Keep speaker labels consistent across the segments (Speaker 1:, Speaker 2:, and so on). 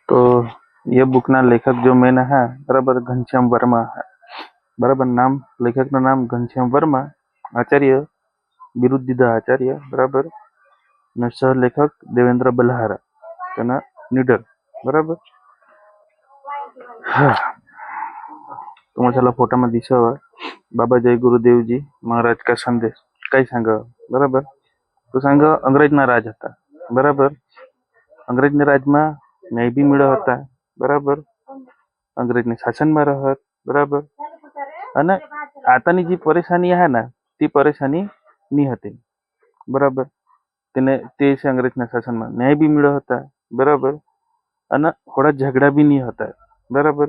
Speaker 1: तो ये बुक ना लेखक जो मैंने है बराबर घनश्याम वर्मा है बराबर। नाम लेखक ना नाम घनश्याम वर्मा, आचार्य बिरुदिदा आचार्य बराबर ने सहलेखक देवेंद्र बल्हारा तेना निडर बराबर। હા तुम्हाला चला फोटा में दिसावा बाबा जय गुरुदेवजी महाराज का संदेश काही सांगा बराबर। तो सांग अंग्रेजना राज હતા बराबर। અંગ્રેજના રાજમાં ન્યાય બી મળ્યો હતા બરાબર। અંગ્રેજની શાસનમાં રહત બરાબર। અને આતાની જે પરેશાની હે ને તે પરેશાની ની હતી બરાબર। તેને તે છે અંગ્રેજના શાસનમાં ન્યાય બી મળ્યો હતા બરાબર। અને થોડા ઝઘડા બી નહીં હતા બરાબર।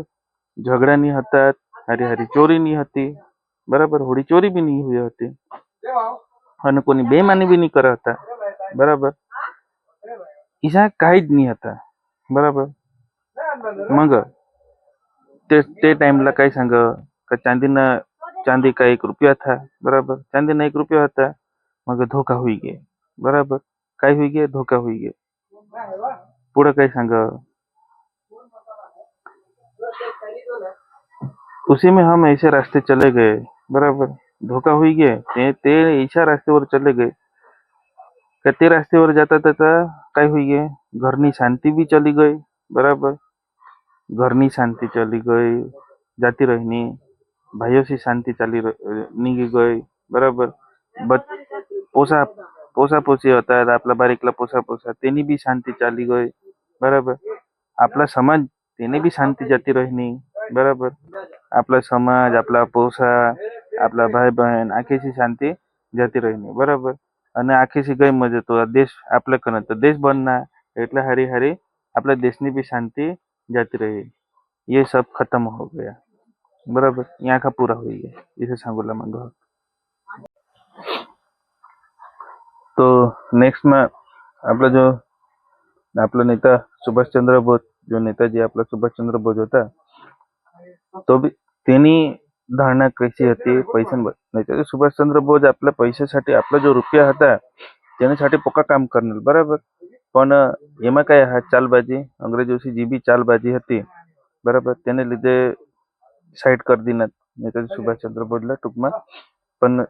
Speaker 1: ઝઘડા નહીં હતા, હારી હારી ચોરી નહીં હતી બરાબર। હોડી ચોરી બી નહીં हुई હતી અને કોની બેમાની બી નહીં કર્યા હતા બરાબર। ઈસા કાંઈ જ નહીં હતા બરાબર। मग ते टाइमला काय सांग का चांदी का 1 रुपया था बराबर। चांदीना 1 रुपया હતા मग धोका हुई गए बराबर। काय हुई गए? धोका हुई गए। पुढे काय सांग उसी में हम ऐसे रास्ते चले गए बराबर। धोका हुई गए ते ऐसा रास्तेवर चले गए का ते रास्तेवर जाता जाता काय हुई गए घરની शांति भी चली गई बराबर। घરની शांति चली गई जाती रहनी, भाइयों से शांति निघी गई बराबर। पोसा पोसा पोसी होता है आपला बारीकला पोसा पोसा तेनी भी शांति चाली गई बराबर। आपला समाज तेने भी शांति जाती रहनी बराबर। आपला समाज आपला पोसा आपला भाई बहन आखीची शांति जाती रहनी बराबर। અને આખીથી ગઈ મજે તો દેશ आपल्या कन तो देश बनना એટલે हरी हरी आपल्या देशनी भी शांति जाती रही। ये सब खत्म हो गया बराबर। यहाँ का पूरा हुई है इसे सांगोला मांग। तो नेक्स्ट में आपला जो आपला नेता सुभाष चंद्र बोस जो नेताजी आपला सुभाष चंद्र बोस होता तो भी तेनी धारणा कशी होती पैशांवर। सुभाष चंद्र बोस आपल्या पैशासाठी आपला जो रुपया होता તેનાसाठी પક્કા કામ કરનાર બરાબર। પણ એમાં કઈ ચાલબાજી અંગ્રેજોથી જે બી ચાલબાજી હતી બરાબર તેને લીધે સાઈડ કરી દીના નેતાજી સુભાષચંદ્ર બોઝલા ટૂંકમાં। પણ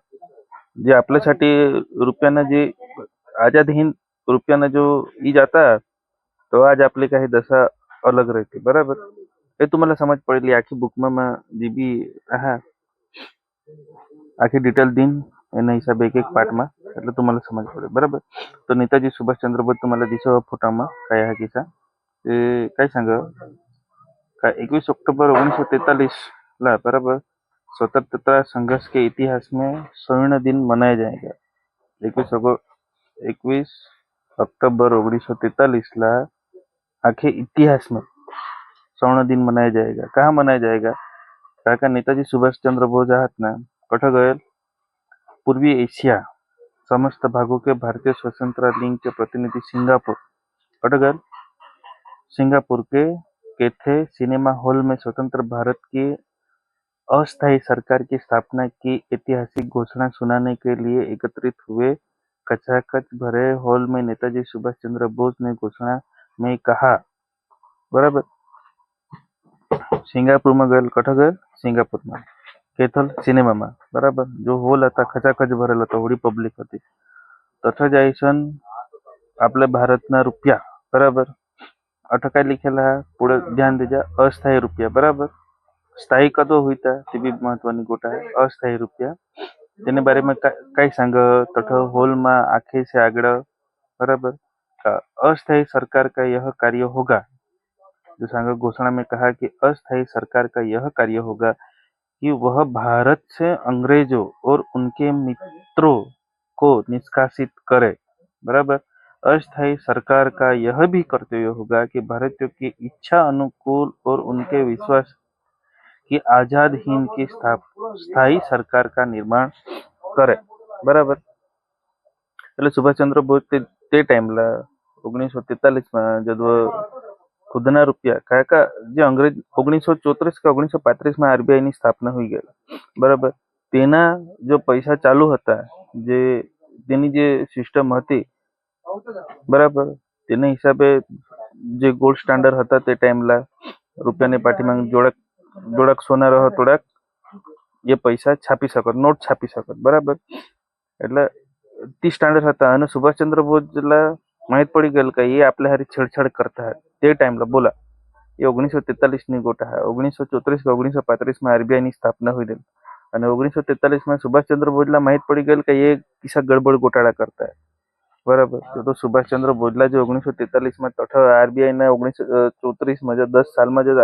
Speaker 1: જે आपल्यासाठी रुपयाना जे आजाद हिंद रुपयाना जो ई जाता तो आज आपली काही दशा अलग रहती बराबर। એ तुम्हाला समज पडली आखी बुकમાં જે બી આખી ડિટેલ दिन એના હિસાબે એક એક પાર્ટમાં એટલે तुम्हाला समज પડે बराबर। तो नेताजी सुभाषचंद्र बोस तुम्हाला दिसो फोटाમાં काय आहे किस्सा ते काय सांग का 21 अक्टूबर 1943 ला बराबर स्वतंत्रता संघर्ष के इतिहास में स्वर्ण दिन मनाया जाएगा। 21 अक्टूबर 1943 ला आखे इतिहास में स्वर्ण दिन मनाया जाएगा। कहाँ मनाया जाएगा? का नेताजी सुभाष चंद्र बोस आहात ना कठ गए पूर्वी एशिया समस्त भागों के भारतीय स्वतंत्रता लीग के प्रतिनिधि सिंगापुर कटगल सिंगापुर के कैथे सिनेमा हॉल में स्वतंत्र भारत की अस्थायी सरकार की स्थापना की ऐतिहासिक घोषणा सुनाने के लिए एकत्रित हुए। कचाकच भरे हॉल में नेताजी सुभाष चंद्र बोस ने घोषणा में कहा बराबर। सिंगापुर में गए कटगल सिंगापुर में कैथल सिनेमा में बराबर जो हॉल था खचाखच भरेल था होड़ी पब्लिक थी तथा जायसन आपल्या भारतना रुपया बराबर अटकाय लिखेला पुढे ध्यान दीजा अस्थायी रुपया बराबर। स्थायी कदो हुई था ते भी महत्वनी गोटा है अस्थायी रुपया तेने बारे में कई सांग तथा हॉल में आखे से आगड़ बराबर अस्थायी सरकार का यह कार्य होगा। जो सांग घोषणा में कहा कि अस्थायी सरकार का यह कार्य होगा कि वह भारत से अंग्रेजों और उनके मित्रों को निष्कासित करे बराबर। अस्थायी सरकार का यह भी कर्तव्य होगा कि भारतीयों की इच्छा अनुकूल और उनके विश्वास की आजाद हिंद की स्थायी सरकार का निर्माण करे बराबर। એટલે સુભાષચંદ્ર બોઝ તે ટાઈમला 1943 માં જब खुदना रुपया का जे अंग्रेज 1934 का 1935 में आरबीआई ની સ્થાપના हुई गई बराबर। तेना जो पैसा चालू હતા जे તેની જે સિસ્ટમ હતી બરાબર તેને હિસાબે जे गोल्ड स्टँडर्ड होता ते टाइमला रुपयाने पाठीमाग जोडक सोनं रह तोडक એ પૈસા છાપી શકો નોટ છાપી શકો બરાબર એટલે ती स्टँडर्ड होता आणि सुभाषचंद्र बोसला माहित पडी गेल का ये आपल्या हारी छेडछाड करता है ते टाइमला बोला ये 1943 ની ગોટા है 1934 કે 1935 માં आरबीआई ની स्थापना हुई અને 1943 માં સુભાષચંદ્ર બોઝલા માહિત પડી ગયેલ કે ये किसा गड़बड़ घोटाळा करता है बराबर तो सुभाषचंद्र बोझला जो 1943 में तठ आरबीआई ना 1934 में जो 10 साल में जो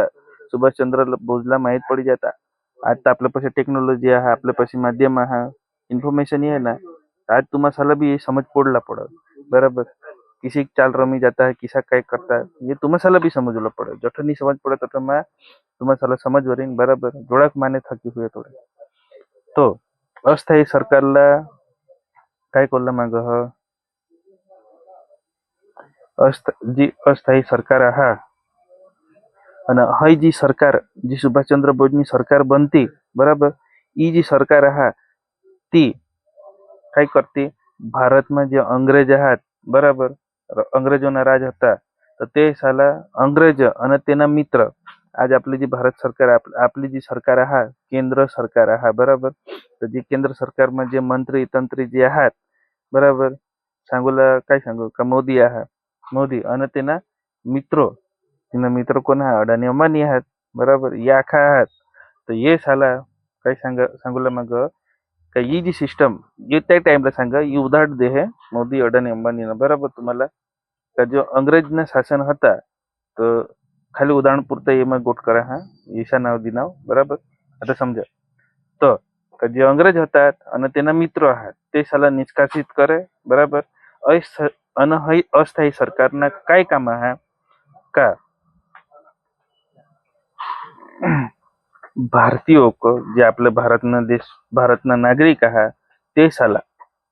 Speaker 1: सुभाषचंद्र बोझला माहित पड़ी जाता आज तो आपल्या पाशी टेक्नॉलॉजी आहे आपल्या पाशी माध्यम आहे इन्फॉर्मेशन ये है ना आज तुम्हाला साला भी ये समझ पड़ला पड़ा बराबर किसी की चाल रमी जाता है किसा काय करता है ये तुम्हें साला भी समझला पड़ा जठ नहीं समझ पड़ा तठ मैं तुम्हें साला समझ वरीन बराबर जोड़क माने थकी हुए थोडे तो अस्थायी सरकारला काय करला माग जी अस्थायी सरकार हा અને હઈ जी सरकार जी सुभाषचंद्र बोसની सरकार बनती बराबर ई जी सरकार हा ती काय करते भारतમાં જે અંગ્રેજ આહાત બરાબર અંગ્રેજોના રાજ હતા તો તે સાલા અંગ્રેજ અને તેના મિત્ર आज आपली जी भारत सरकार आपली जी सरकार आहा केंद्र सरकार आहा बराबर तर जी केंद्र सरकारमा जे मंत्री तंत्री जे आहात बराबर सांगूला काय सांगू का मोदी आहात मोदी અને તેના મિત્રો તેના मित्र कोण आहे अडाणी अंबानी आहात बराबर या आखा आहात तर ये साला काय सांगूला मग का ही जी सिस्टम ये त्या टाइमला सांगा ही उधाट दे है मोदी अडाणी अंबानी बराबर तुम्हाला का जो अंग्रेज शासन હતા તો खाली उदाहरण पुरतं एમાં गोट करा हा ईशा नाव दिनाव बराबर आता समजा તો કે જે અંગ્રેજ હતા અને તેના મિત્રો આહાत તે સાલા નિષ્કાસિત કરે બરાબર અને અસ્થાયી સરકારના काय કામ आहे का भारतीयों को जे आपले भारतना नागरिक आहात ते साला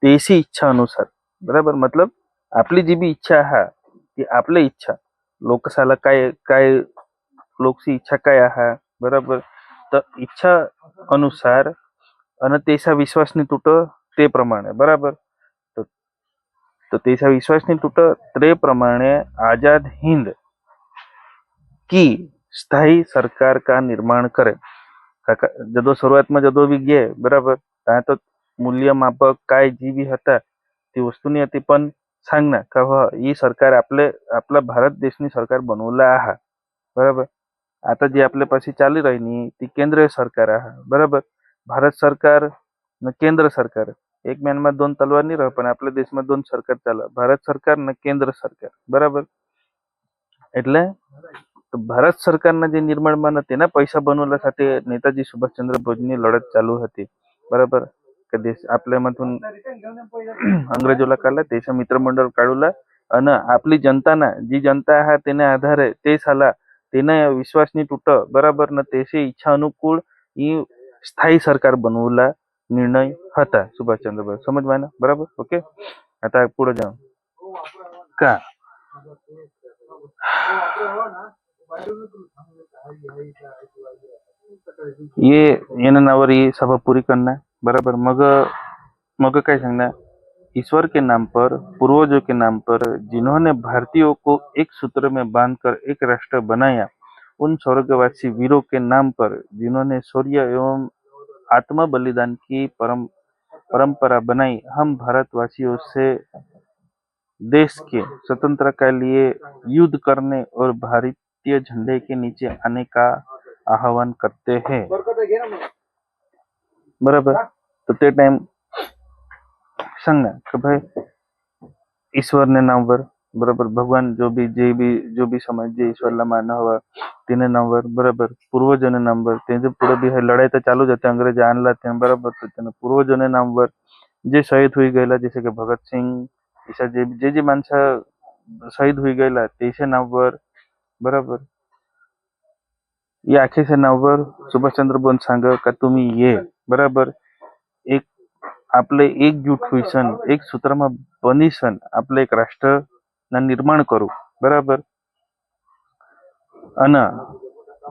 Speaker 1: देशी इच्छा अनुसार बराबर मतलब आपली जी बी इच्छा आहे ती आपली इच्छा लोकसाला काय काय लोकची इच्छा काय आहे बराबर तर इच्छा अनुसार અને તેસા વિશ્વાસની તૂટ તે પ્રમાણે બરાબર તો તેસા વિશ્વાસની તૂટ તે પ્રમાણે આઝાદ हिंद की स्थायी सरकार का निर्माण करे जदो सुरुवात में जदो भी गे बराबर त्या तो मूल्य मापक काय जी बी હતા ती वस्तूनी હતી पण सांग ना का ही सरकार आपल्या भारत देशनी सरकार बनवला आहा बराबर आता जी आपल्या पाशी चाली राहिनी ती केंद्रीय सरकार आहे बराबर भारत सरकार न केंद्र सरकार एक म्यानमा दोन तलवार नहीं रह पण आपल्या देशમાં दोन सरकार ચાલે भारत सरकार न केंद्र सरकार बराबर એટલે ભારત સરકારના જે નિર્માણમાં તેના પૈસા बनवण्यासाठी नेताजी सुभाषचंद्र बोसની लढत चालू હતી बराबर કે દેશ आपल्यामधून અંગ્રેજોला काढला त्याच्या मित्रमंडळ काढूला અને आपली जनताना जी जनता आहे તેના આધારે તે સાલા તેના વિશ્વાસની તૂટ બરાબર ને તેની ઈચ્છા અનુકૂળ ई स्थायी सरकार बनवला निर्णय હતા सुभाषचंद्र बोस समझ में ना बराबर ओके आता पुढे जाऊ का ये नावर ये सभा पूरी करना बराबर मग काय सांगना ईश्वर के नाम पर पूर्वजों के नाम पर जिन्होंने भारतीयों को एक सूत्र में बांधकर एक राष्ट्र बनाया उन स्वर्गवासी वीरों के नाम पर जिन्होंने शौर्य एवं आत्म बलिदान की परंपरा बनाई हम भारतवासियों से देश के स्वतंत्रता के लिए युद्ध करने और भारतीय झंडे के नीचे आने का आह्वान करते हैं बराबर तो ते टाइम सांग ना कि भाई ईश्वर ने नामवर बराबर भगवान जो भी समाज जे ईश्वरला मानना हवा तेने नामवर बराबर पूर्वजोने नामवर त्यांचे पुढे भी लढाई तर चालू जाते अंग्रेज आणला ते बराबर तर त्याने पूर्वजोने नामवर जे शहीद हुई गेला जसे की भगत सिंग अशा जे माणसं शहीद हुई गेला त्याच्या नावावर बराबर या आखेच्या नावावर सुभाषचंद्र बोस सांग का तुम्ही ये बराबर एक आपले एकजूट हुईसन एक सूत्रमा बनीसन आपले एक राष्ट्र ना निर्माण करू बराबर अन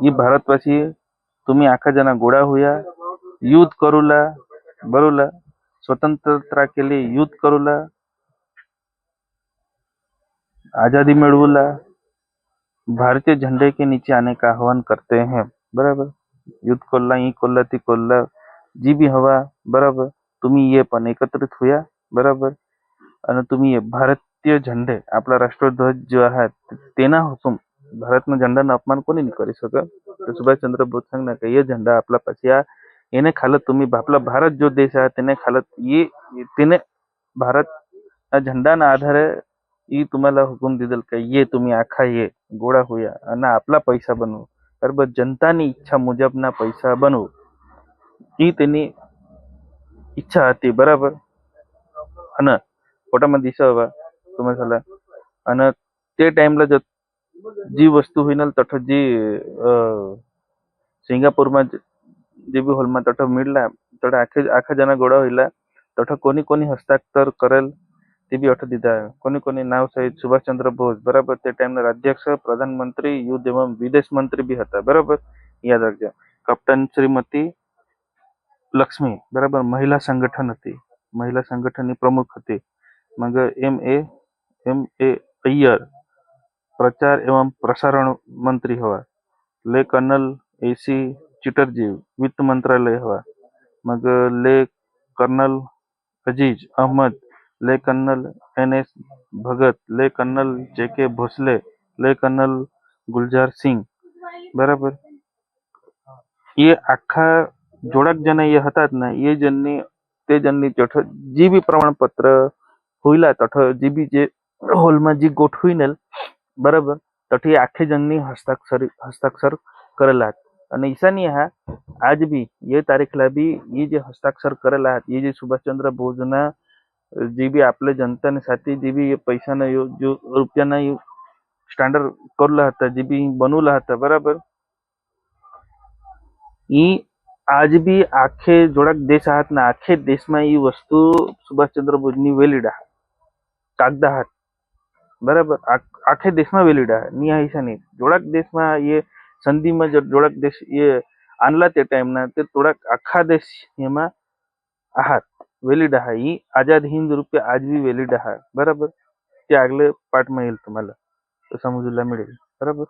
Speaker 1: ये भारतवासी तुम्ही आखा जना गोळा हुया युद्ध करूला बरोला स्वतंत्रता के लिए युद्ध करूला आजादी मिळवूला भारतीय झंडे के नीचे आने का आह्वान करते हैं. बराबर. युद्ध कोल्हा ई कोल्हा ती कोल्हा जी बी हवा. बराबर. तुम्ही ये पण एकत्रित होऊया. बराबर. आणि तुम्ही भारतीय झंडे आपला राष्ट्रध्वज जो आहे तेना हुकूम भारतનો ઝંડાનો અપમાન કોની નહીં કરી શકે. તો સુભાષચંદ્ર બોઝ सांगना का ये झंडा आपला पाशी એને ખાલત तुम्ही आपला भारत जो देश आहे તેને ખાलत ये તેને भारत झंडाના आधारे ई तुम्हाला हुकूम दिदल का ये तुम्ही आखा ये गोळा होया અને આપલા પૈસા बनवू. બરાબર. જનતાની ઈચ્છા મુજબના પૈસા बनवू. ઈ તેની ઈચ્છા હતી. બરાબર. અને ફોટામાં દિશાવા तुम्ही झाला आणि ते टाइमला जी वस्तू होईन तठ जी सिंगापूरमा जे बी होलમાં તઠ मिळला તઠ આખા જણા गोळा होईला તઠ कोणी कोणी हस्ताक्षर करेल ते बी अठ दीधा. कोणी कोणी नाव सहित सुभाषचंद्र बोस. बराबर. ते टाइमના अध्यक्ष प्रधानमंत्री युद्ध एवं विदेश मंत्री बी હતા. बराबर. याद રાખજો. कप्तान श्रीमती लक्ष्मी. बराबर. महिला संघटन હતી. महिला संघटनની प्रमुख હતી. मग एम ए अय्यर प्रचार एवं प्रसारण मंत्री हवा. ले कर्नल एसी चिटरजी वित्त मंत्रालय हवा. मग ले कर्नल अजीज अहमद, ले कर्नल एन एस भगत, ले कर्नल जे के भोसले, ले कर्नल गुलजार सिंग. बराबर. ये आखा जोडक जण ये हतात ना ये जणनी ते जणनी जठ जी बी प्रमाणपत्र होईला तठ जी बी जे હોલમાં જે ગોઠવીનેલ. બરાબર. તઠી આખે જણની હસ્તાક્ષર કરેલા હતા. અને ઈશાની હા આજ બી ये तारीखला बी ये जे हस्ताक्षर करेला आहेत ये जे सुभाषचंद्र बोसना जे बी आपल्या जनताने साठी जे बी पैसाना जो रुपयाना स्टँडर्ड करला હતા जे बी बनवला હતા. बराबर. ई आज बी आखे जोडक देश आहात ना आखे देशમાં ई वस्तू सुभाषचंद्र बोसनी वेलिड आहे. कागद आहात. बराबर. आखे देशમાં વેલિડ आहे. ની ઈશાની જોડાક દેશમાં એ સંધિમાં જોડાક દેશ એ आणला તે टाइमना ते થોડાક આખા દેश એમાં आहात वेलिड आहे. ही आझाद हिंद रुपये आज बी वेलिड आहे. बराबर. ते આગले पार्टમાં येईल तुम्हाला तर समजूला मिळेल. बराबर.